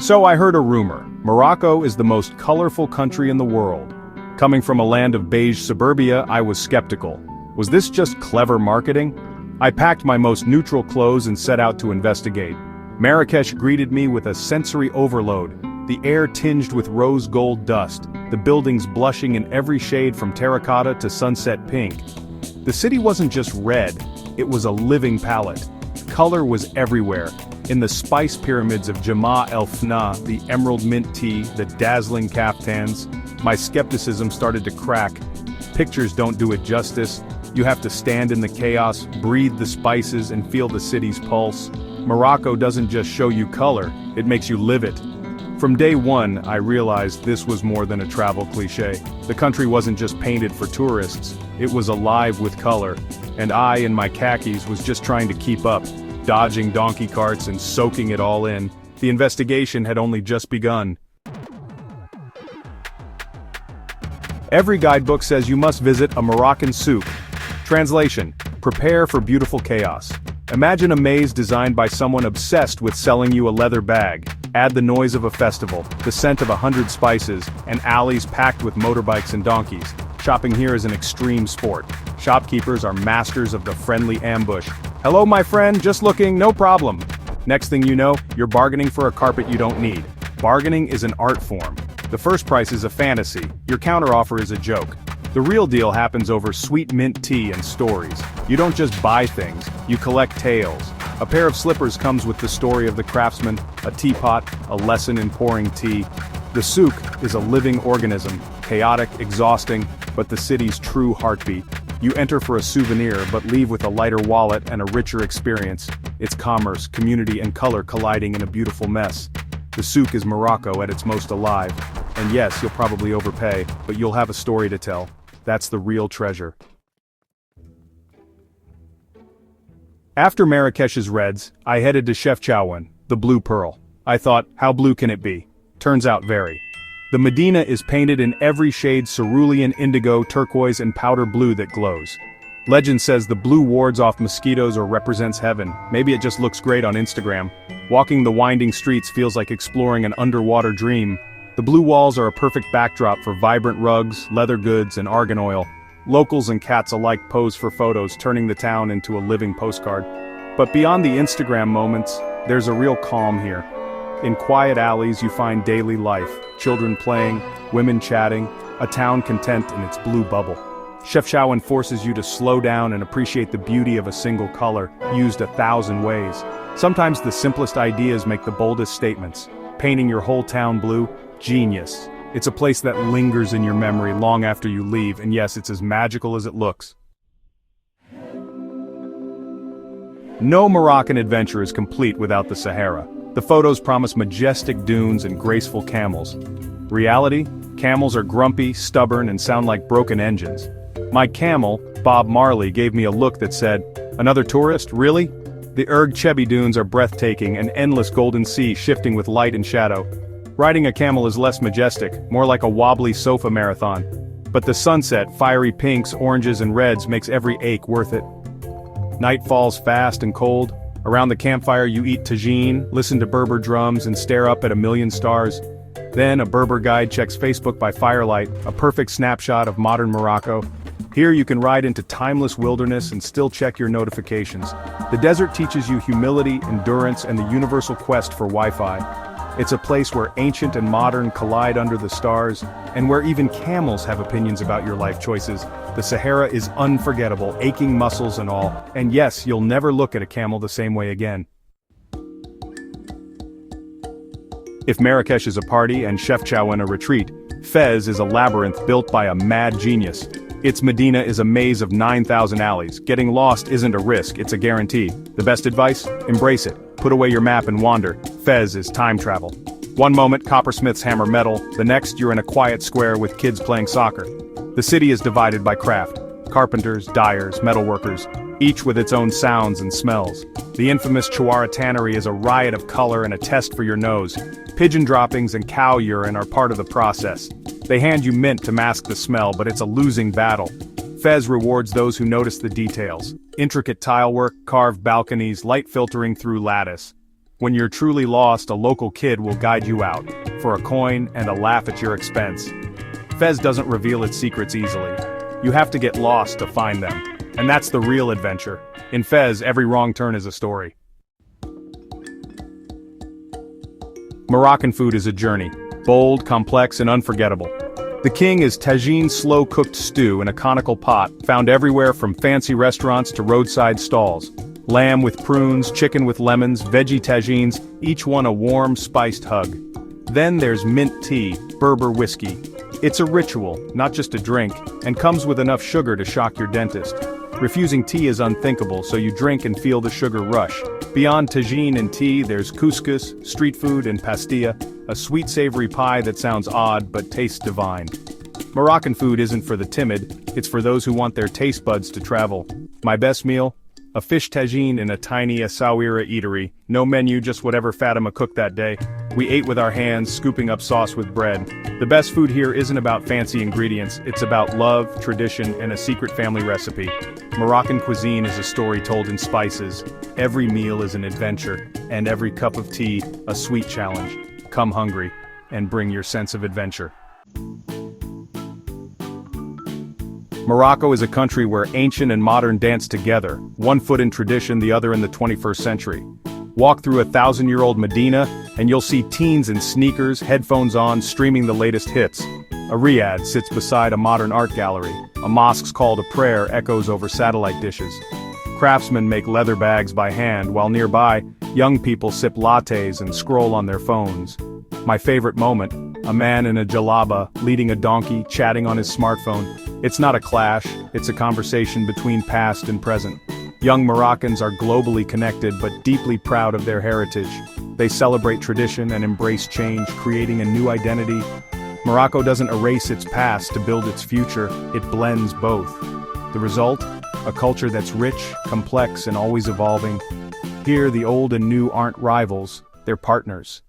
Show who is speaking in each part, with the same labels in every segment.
Speaker 1: So I heard a rumor. Morocco is the most colorful country in the world. Coming from a land of beige suburbia, I was skeptical. Was this just clever marketing? I packed my most neutral clothes and set out to investigate. Marrakech greeted me with a sensory overload, the air tinged with rose gold dust, the buildings blushing in every shade from terracotta to sunset pink. The city wasn't just red, it was a living palette. Color was everywhere. In the spice pyramids of Jama el Fna, the emerald mint tea, the dazzling caftans, my skepticism started to crack. Pictures don't do it justice. You have to stand in the chaos, breathe the spices, and feel the city's pulse. Morocco doesn't just show you color, it makes you live it. From day one, I realized this was more than a travel cliché. The country wasn't just painted for tourists, it was alive with color. And I, in my khakis, was just trying to keep up, dodging donkey carts and soaking it all in. The investigation had only just begun. Every guidebook says you must visit a Moroccan souk. Translation: prepare for beautiful chaos. Imagine a maze designed by someone obsessed with selling you a leather bag. Add the noise of a festival, the scent of 100 spices, and alleys packed with motorbikes and donkeys. Shopping here is an extreme sport. Shopkeepers are masters of the friendly ambush. Hello my friend, just looking, no problem. Next thing you know, you're bargaining for a carpet you don't need. Bargaining is an art form. The first price is a fantasy, your counteroffer is a joke. The real deal happens over sweet mint tea and stories. You don't just buy things, you collect tales. A pair of slippers comes with the story of the craftsman, a teapot, a lesson in pouring tea. The souk is a living organism, chaotic, exhausting, but the city's true heartbeat. You enter for a souvenir but leave with a lighter wallet and a richer experience. It's commerce, community, and color colliding in a beautiful mess. The souk is Morocco at its most alive. And yes, you'll probably overpay, but you'll have a story to tell. That's the real treasure. After Marrakech's reds, I headed to Chefchaouen, the Blue Pearl. I thought, how blue can it be? Turns out very. The Medina is painted in every shade cerulean indigo, turquoise, and powder blue that glows. Legend says the blue wards off mosquitoes or represents heaven. Maybe it just looks great on Instagram. Walking the winding streets feels like exploring an underwater dream. The blue walls are a perfect backdrop for vibrant rugs, leather goods, and argan oil. Locals and cats alike pose for photos, turning the town into a living postcard. But beyond the Instagram moments, there's a real calm here. In quiet alleys you find daily life, children playing, women chatting, a town content in its blue bubble. Chefchaouen forces you to slow down and appreciate the beauty of a single color, used 1,000 ways. Sometimes the simplest ideas make the boldest statements. Painting your whole town blue? Genius. It's a place that lingers in your memory long after you leave, and yes, it's as magical as it looks. No Moroccan adventure is complete without the Sahara. The photos promise majestic dunes and graceful camels. Reality? Camels are grumpy, stubborn, and sound like broken engines. My camel, Bob Marley, gave me a look that said, "Another tourist, really?" The Erg Chebi dunes are breathtaking, an endless golden sea shifting with light and shadow. Riding a camel is less majestic, more like a wobbly sofa marathon. But the sunset, fiery pinks, oranges, and reds makes every ache worth it. Night falls fast and cold. Around the campfire you eat tagine, listen to Berber drums, and stare up at a million stars. Then a Berber guide checks Facebook by firelight, a perfect snapshot of modern Morocco. Here you can ride into timeless wilderness and still check your notifications. The desert teaches you humility, endurance, and the universal quest for Wi-Fi. It's a place where ancient and modern collide under the stars, and where even camels have opinions about your life choices. The Sahara is unforgettable, aching muscles and all, and yes, you'll never look at a camel the same way again. If Marrakech is a party and Chefchaouen a retreat, Fez is a labyrinth built by a mad genius. Its Medina is a maze of 9,000 alleys. Getting lost isn't a risk, it's a guarantee. The best advice? Embrace it. Put away your map and wander. Fez is time travel. One moment, coppersmiths hammer metal, the next you're in a quiet square with kids playing soccer. The city is divided by craft. Carpenters, dyers, metalworkers, each with its own sounds and smells. The infamous Chawara tannery is a riot of color and a test for your nose. Pigeon droppings and cow urine are part of the process. They hand you mint to mask the smell, but it's a losing battle. Fez rewards those who notice the details. Intricate tilework, carved balconies, light filtering through lattice. When you're truly lost, a local kid will guide you out, for a coin and a laugh at your expense. Fez doesn't reveal its secrets easily. You have to get lost to find them. And that's the real adventure. In Fez, every wrong turn is a story. Moroccan food is a journey. Bold, complex, and unforgettable. The king is tagine slow-cooked stew in a conical pot, found everywhere from fancy restaurants to roadside stalls. Lamb with prunes, chicken with lemons, veggie tagines, each one a warm, spiced hug. Then there's mint tea, Berber whiskey. It's a ritual, not just a drink, and comes with enough sugar to shock your dentist. Refusing tea is unthinkable, so you drink and feel the sugar rush. Beyond tagine and tea, there's couscous, street food, and pastilla, a sweet savory pie that sounds odd but tastes divine. Moroccan food isn't for the timid, it's for those who want their taste buds to travel. My best meal? A fish tagine in a tiny Essaouira eatery. No menu, just whatever Fatima cooked that day. We ate with our hands, scooping up sauce with bread. The best food here isn't about fancy ingredients, it's about love, tradition, and a secret family recipe. Moroccan cuisine is a story told in spices. Every meal is an adventure, and every cup of tea, a sweet challenge. Come hungry, and bring your sense of adventure. Morocco is a country where ancient and modern dance together, one foot in tradition, the other in the 21st century. Walk through a 1,000-year-old Medina, and you'll see teens in sneakers, headphones on, streaming the latest hits. A riad sits beside a modern art gallery. A mosque's call to prayer echoes over satellite dishes. Craftsmen make leather bags by hand, while nearby, young people sip lattes and scroll on their phones. My favorite moment, a man in a jalaba, leading a donkey, chatting on his smartphone. It's not a clash, it's a conversation between past and present. Young Moroccans are globally connected but deeply proud of their heritage. They celebrate tradition and embrace change, creating a new identity. Morocco doesn't erase its past to build its future, it blends both. The result? A culture that's rich, complex, and always evolving. Here, the old and new aren't rivals, they're partners.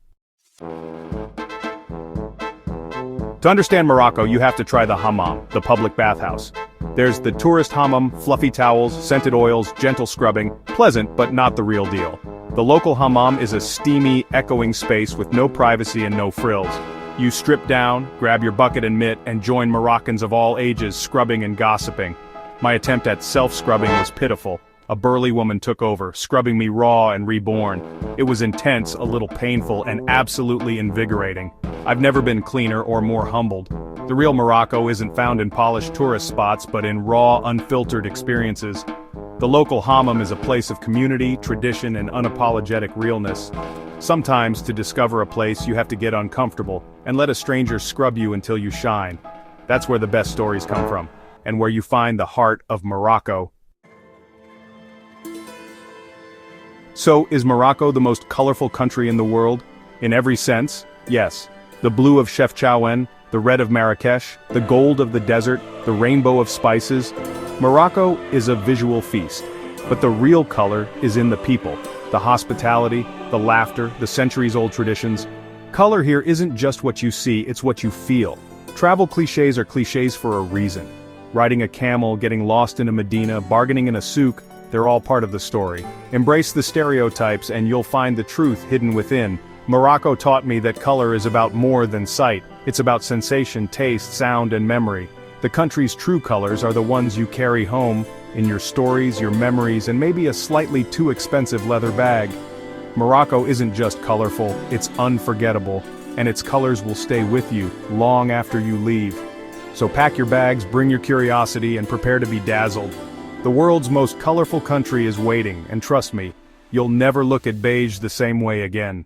Speaker 1: To understand Morocco, you have to try the hammam, the public bathhouse. There's the tourist hammam, fluffy towels, scented oils, gentle scrubbing, pleasant but not the real deal. The local hammam is a steamy, echoing space with no privacy and no frills. You strip down, grab your bucket and mitt, and join Moroccans of all ages scrubbing and gossiping. My attempt at self-scrubbing was pitiful. A burly woman took over, scrubbing me raw and reborn. It was intense, a little painful, and absolutely invigorating. I've never been cleaner or more humbled. The real Morocco isn't found in polished tourist spots but in raw, unfiltered experiences. The local hammam is a place of community, tradition, and unapologetic realness. Sometimes, to discover a place, you have to get uncomfortable and let a stranger scrub you until you shine. That's where the best stories come from, and where you find the heart of Morocco. So, is Morocco the most colorful country in the world? In every sense, yes. The blue of Chefchaouen, the red of Marrakech, the gold of the desert, the rainbow of spices. Morocco is a visual feast. But the real color is in the people. The hospitality, the laughter, the centuries-old traditions. Color here isn't just what you see, it's what you feel. Travel cliches are cliches for a reason. Riding a camel, getting lost in a Medina, bargaining in a souk, they're all part of the story. Embrace the stereotypes and you'll find the truth hidden within. Morocco taught me that color is about more than sight. It's about sensation, taste, sound, and memory. The country's true colors are the ones you carry home, in your stories, your memories, and maybe a slightly too expensive leather bag. Morocco isn't just colorful, it's unforgettable, and its colors will stay with you long after you leave. So pack your bags, bring your curiosity, and prepare to be dazzled. The world's most colorful country is waiting, and trust me, you'll never look at beige the same way again.